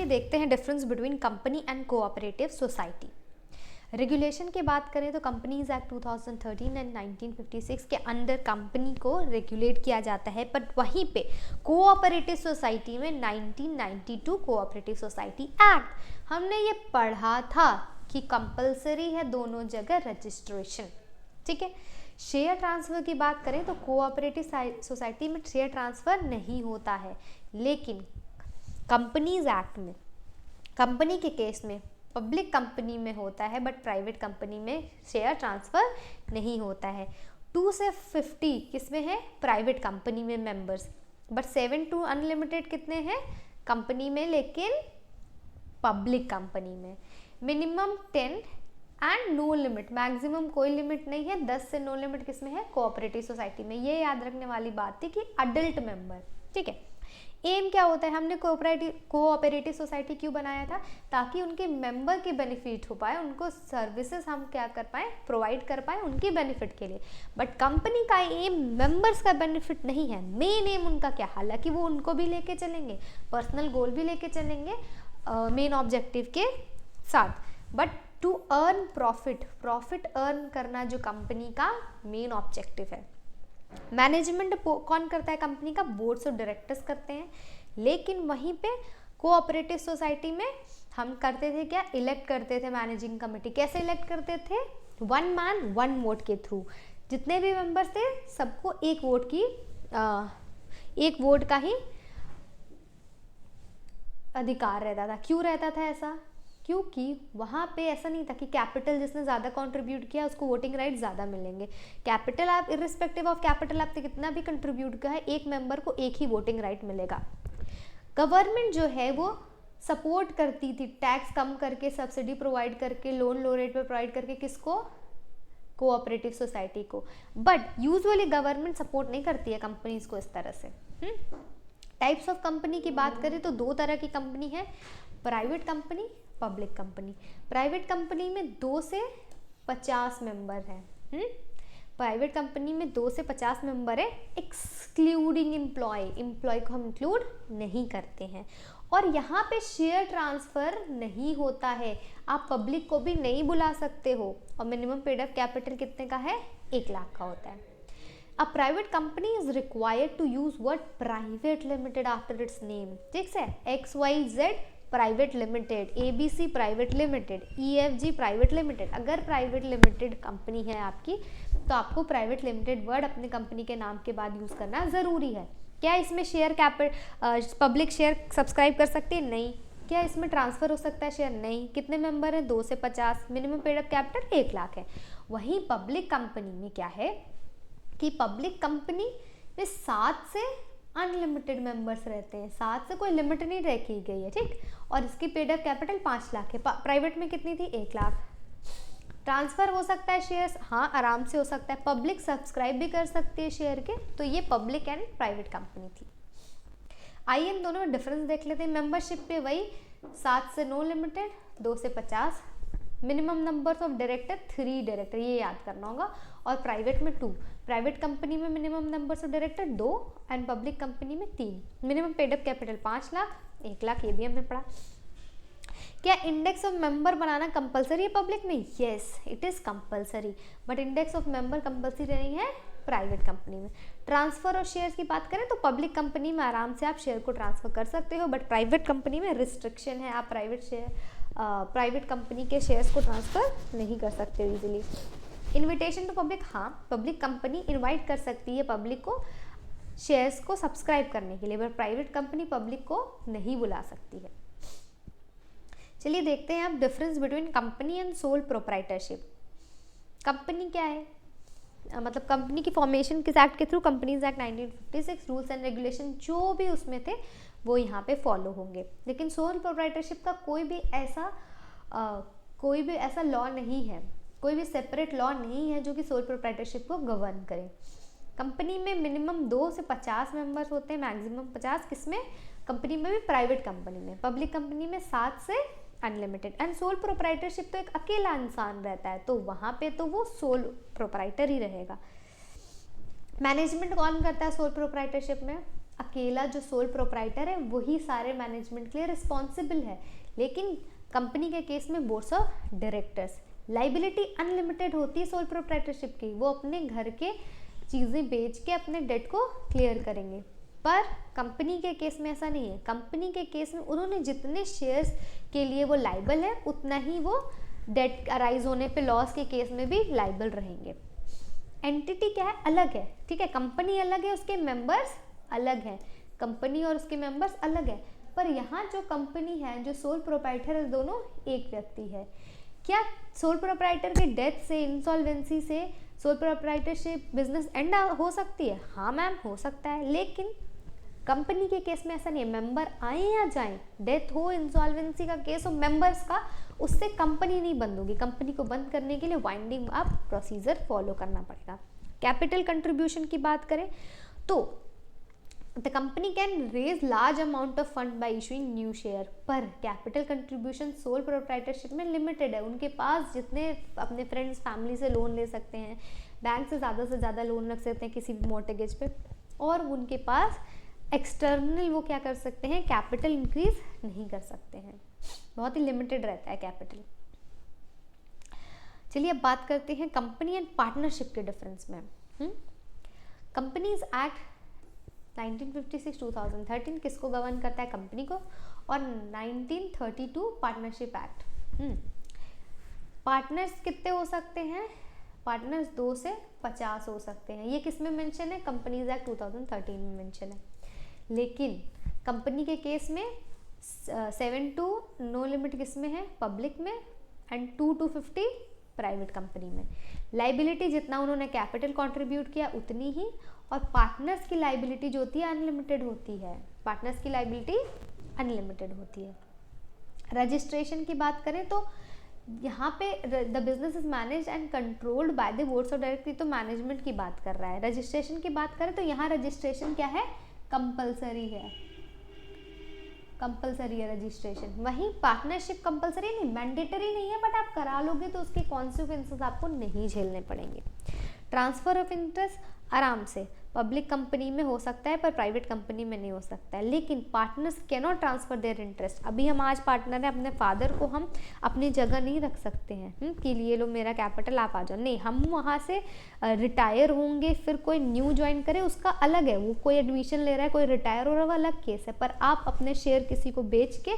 देखते हैं difference between company and cooperative society. Regulation की बात करें तो कंपनीज एक्ट 2013 एंड 1956 के अंदर कंपनी को रेगुलेट किया जाता है, बट वहीं पे कोऑपरेटिव सोसाइटी में 1992 कोऑपरेटिव सोसाइटी एक्ट हमने ये पढ़ा था कि कंपलसरी है दोनों जगह रजिस्ट्रेशन। ठीक है, शेयर ट्रांसफ़र की बात करें तो कोऑपरेटिव सोसाइटी में शेयर ट्रांसफ़र नहीं होता है, लेकिन कंपनीज एक्ट में कंपनी के केस में पब्लिक कंपनी में होता है, बट प्राइवेट कंपनी में शेयर ट्रांसफ़र नहीं होता है। 2 से 50 किसमें है? प्राइवेट कंपनी में मेंबर्स, बट 7 to अनलिमिटेड कितने हैं? कंपनी में, लेकिन पब्लिक कंपनी में। Minimum 10 and no limit, maximum कोई लिमिट नहीं है, 10 से नो लिमिट किसमें है? कोऑपरेटिव सोसाइटी में। ये याद रखने वाली बात थी कि अडल्ट मेंबर। ठीक है, एम क्या होता है? हमने कोऑपरेटिव सोसाइटी क्यों बनाया था? ताकि उनके मेंबर के बेनिफिट हो पाए, उनको सर्विसेज हम क्या कर पाए? प्रोवाइड कर पाए उनकी बेनिफिट के लिए। बट कंपनी का एम मेंबर्स का बेनिफिट नहीं है। मेन एम उनका क्या? हालांकि वो उनको भी लेके चलेंगे, पर्सनल गोल भी लेके चलेंगे मेन ऑब्जेक्टिव के साथ, but to earn profit earn करना जो कंपनी का मेन ऑब्जेक्टिव है। मैनेजमेंट कौन करता है कंपनी का? बोर्ड्स ऑफ डायरेक्टर्स करते हैं। लेकिन वहीं पे कोऑपरेटिव सोसाइटी में हम करते थे क्या? इलेक्ट करते थे मैनेजिंग कमेटी। कैसे इलेक्ट करते थे? 1 man 1 वोट के थ्रू। जितने भी मेंबर्स थे सबको एक वोट का ही अधिकार रहता था। क्यों रहता था ऐसा? क्योंकि वहाँ पे ऐसा नहीं था कि कैपिटल जिसने ज़्यादा कंट्रीब्यूट किया उसको वोटिंग राइट ज़्यादा मिलेंगे। कैपिटल आप इर्रिस्पेक्टिव ऑफ कैपिटल आपने कितना भी कंट्रीब्यूट किया है, एक मेंबर को एक ही वोटिंग राइट मिलेगा। गवर्नमेंट जो है वो सपोर्ट करती थी, टैक्स कम करके, सब्सिडी प्रोवाइड करके, लोन लो रेट पे प्रोवाइड करके, किसको? कोऑपरेटिव सोसाइटी को। बट यूजुअली गवर्नमेंट सपोर्ट नहीं करती है कंपनीज को इस तरह से। टाइप्स ऑफ कंपनी की बात करें तो 2 तरह की कंपनी है, private company, public company. Private company में 2 से 50 मेंबर हैं। प्राइवेट कंपनी में 2 से 50 मेंबर है, एक्सक्लूडिंग एम्प्लॉय को हम इंक्लूड नहीं करते हैं। और यहाँ पे शेयर ट्रांसफ़र नहीं होता है, आप पब्लिक को भी नहीं बुला सकते हो। और मिनिमम पेड अप कैपिटल कितने का है? 1 लाख का होता है। A private company is required to use word private limited after its name। ठीक है, XYZ private limited, ABC private limited, EFG private limited. अगर प्राइवेट लिमिटेड कंपनी है आपकी तो आपको प्राइवेट लिमिटेड वर्ड अपने कंपनी के नाम के बाद यूज़ करना ज़रूरी है। क्या इसमें शेयर पब्लिक शेयर सब्सक्राइब कर सकते हैं? नहीं। क्या इसमें ट्रांसफ़र हो सकता है शेयर? नहीं। कितने मेंबर हैं? 2 से 50। Minimum paid up capital 1 lakh है। वहीं पब्लिक कंपनी में क्या है कि पब्लिक कंपनी में 7 से अनलिमिटेड मेंबर्स रहते हैं, 7 से कोई लिमिट नहीं रखी गई है। ठीक, और इसकी पेड अप कैपिटल 5 लाख है। प्राइवेट में कितनी थी? 1 लाख। ट्रांसफ़र हो सकता है शेयर्स? हाँ, आराम से हो सकता है। पब्लिक सब्सक्राइब भी कर सकती है शेयर के। तो ये पब्लिक एंड प्राइवेट कंपनी थी। आइए इन दोनों में डिफरेंस देख लेते हैं। मेंबरशिप पे वही 7 से नो लिमिटेड, 2 से 50। Minimum numbers of director 3 director, ये याद करना होगा। और प्राइवेट में 2। प्राइवेट कंपनी में minimum numbers of director 2 and public company में 3। Minimum paid up capital 5 lakh, 1 lakh, ये भी हमने पढ़ा। क्या index of member banana compulsory है पब्लिक में? Yes, it is compulsory, but index of member compulsory नहीं है प्राइवेट कंपनी में। ट्रांसफ़र और शेयर्स की बात करें तो पब्लिक कंपनी में आराम से आप शेयर को ट्रांसफ़र कर सकते हो, बट प्राइवेट कंपनी में रिस्ट्रिक्शन है, आप प्राइवेट कंपनी के शेयर्स को ट्रांसफ़र नहीं कर सकते हो ईजिली। इन्विटेशन टू पब्लिक, हाँ, पब्लिक कंपनी इनवाइट कर सकती है पब्लिक को शेयर्स को सब्सक्राइब करने के लिए, बट प्राइवेट कंपनी पब्लिक को नहीं बुला सकती है। चलिए देखते हैं अब difference between company and sole proprietorship. Company क्या है? मतलब कंपनी की फॉर्मेशन किस एक्ट के through? Companies act 1956। Rules and regulation जो भी उसमें थे वो यहाँ पे फॉलो होंगे। लेकिन सोल प्रोप्राइटरशिप का कोई भी ऐसा लॉ नहीं है, कोई भी सेपरेट लॉ नहीं है जो कि सोल प्रोप्राइटरशिप को गवर्न करे। कंपनी में मिनिमम 2 से 50 मेंबर्स होते हैं, मैक्सिमम 50। किसमें? कंपनी में भी, प्राइवेट कंपनी में। पब्लिक कंपनी में 7 से अनलिमिटेड। एंड सोल प्रोप्राइटरशिप तो एक अकेला इंसान रहता है, तो वहाँ पे तो वो सोल प्रोप्राइटर ही रहेगा। मैनेजमेंट कौन करता है सोल प्रोप्राइटरशिप में? अकेला जो सोल प्रोप्राइटर है वही सारे मैनेजमेंट के लिए रिस्पॉन्सिबल है, लेकिन कंपनी के केस में boards of directors. Liability unlimited होती है सोल प्रोप्राइटरशिप की, वो अपने घर के चीज़ें बेच के अपने डेट को क्लियर करेंगे, पर कंपनी के केस में ऐसा नहीं है। कंपनी के केस में उन्होंने जितने शेयर्स के लिए वो लाइबल है उतना ही वो डेट अराइज होने पे लॉस के केस में भी लाइबल रहेंगे। एंटिटी क्या है, अलग है, ठीक है, कंपनी अलग है, उसके मेंबर्स अलग हैं, कंपनी और उसके मेंबर्स अलग है, पर यहाँ जो कंपनी है, जो सोल प्रोप्राइटर है, दोनों एक व्यक्ति है। क्या सोल प्रोप्राइटर के डेथ से, इंसॉल्वेंसी से सोल प्रोप्राइटरशिप बिजनेस एंड हो सकती है? हाँ मैम, हो सकता है, लेकिन कंपनी के केस में ऐसा नहीं है। मेंबर आए या जाएं, डेथ हो, इंसॉल्वेंसी का केस हो मेंबर्स का, उससे कंपनी नहीं बंद होगी। कंपनी को बंद करने के लिए वाइंडिंग अप प्रोसीजर फॉलो करना पड़ेगा। कैपिटल कंट्रीब्यूशन की बात करें तो the company can raise large amount of fund by issuing new share, पर कैपिटल कंट्रीब्यूशन सोल प्रोप्राइटरशिप में लिमिटेड है। उनके पास जितने अपने फ्रेंड्स फैमिली से लोन ले सकते हैं, बैंक से ज़्यादा लोन रख सकते हैं किसी भी मॉर्टगेज पे, और उनके पास एक्सटर्नल वो क्या कर सकते हैं, कैपिटल इंक्रीज नहीं कर सकते हैं, बहुत ही लिमिटेड रहता है कैपिटल। चलिए अब बात करते हैं कंपनी एंड पार्टनरशिप के डिफरेंस में। कंपनीज एक्ट 1956 2013 किसको गवर्न करता है, कंपनी को, और 1932 पार्टनरशिप एक्ट। पार्टनर्स कितने हो सकते हैं, पार्टनर्स 2 से 50 हो सकते हैं। ये किस में मेंशन है, कंपनीज एक्ट 2013 में मेंशन है। लेकिन कंपनी के केस में 7 to नो लिमिट किस में है, पब्लिक में, एंड 2 to 50 प्राइवेट कंपनी में। लाइबिलिटी जितना उन्होंने कैपिटल कंट्रीब्यूट किया उतनी ही, और पार्टनर्स की लाइबिलिटी जो होती है अनलिमिटेड होती है, पार्टनर्स की लाइबिलिटी अनलिमिटेड होती है। रजिस्ट्रेशन की बात करें तो यहाँ पे the business is managed and controlled by the boards of director, तो मैनेजमेंट की बात कर रहा है। रजिस्ट्रेशन की बात करें तो यहाँ रजिस्ट्रेशन क्या है, कंपलसरी है, कंपलसरी है रजिस्ट्रेशन। वहीं पार्टनरशिप कंपलसरी नहीं, मैंडेटरी नहीं है, बट आप करा लोगे तो उसके कॉन्सिक्वेंसेस आपको नहीं झेलने पड़ेंगे। ट्रांसफर ऑफ इंटरेस्ट आराम से पब्लिक कंपनी में हो सकता है, पर प्राइवेट कंपनी में नहीं हो सकता है। लेकिन partners can not transfer their interest. अभी हम आज पार्टनर है, अपने फादर को हम अपनी जगह नहीं रख सकते हैं कि लिए लो मेरा कैपिटल आप आ जाओ, नहीं, हम वहाँ से रिटायर होंगे, फिर कोई न्यू ज्वाइन करे उसका अलग है, वो कोई एडमिशन ले रहा है, कोई रिटायर हो रहा है, वो अलग केस है, पर आप अपने शेयर किसी को बेच के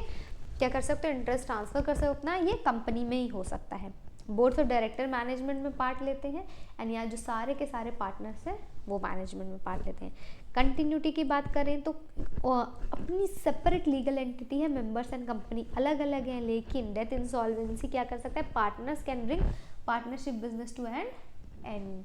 क्या कर सकते हो, इंटरेस्ट ट्रांसफर कर सकते हो, ये कंपनी में ही हो सकता है। बोर्ड्स ऑफ डायरेक्टर मैनेजमेंट में पार्ट लेते हैं, एंड यहाँ जो सारे के सारे पार्टनर्स हैं वो मैनेजमेंट में पार्ट लेते हैं। कंटिन्यूटी की बात करें तो अपनी सेपरेट लीगल एंटिटी है, मेंबर्स एंड कंपनी अलग अलग हैं, लेकिन डेथ इंसॉल्वेंसी क्या कर सकता है, partners can bring partnership business to and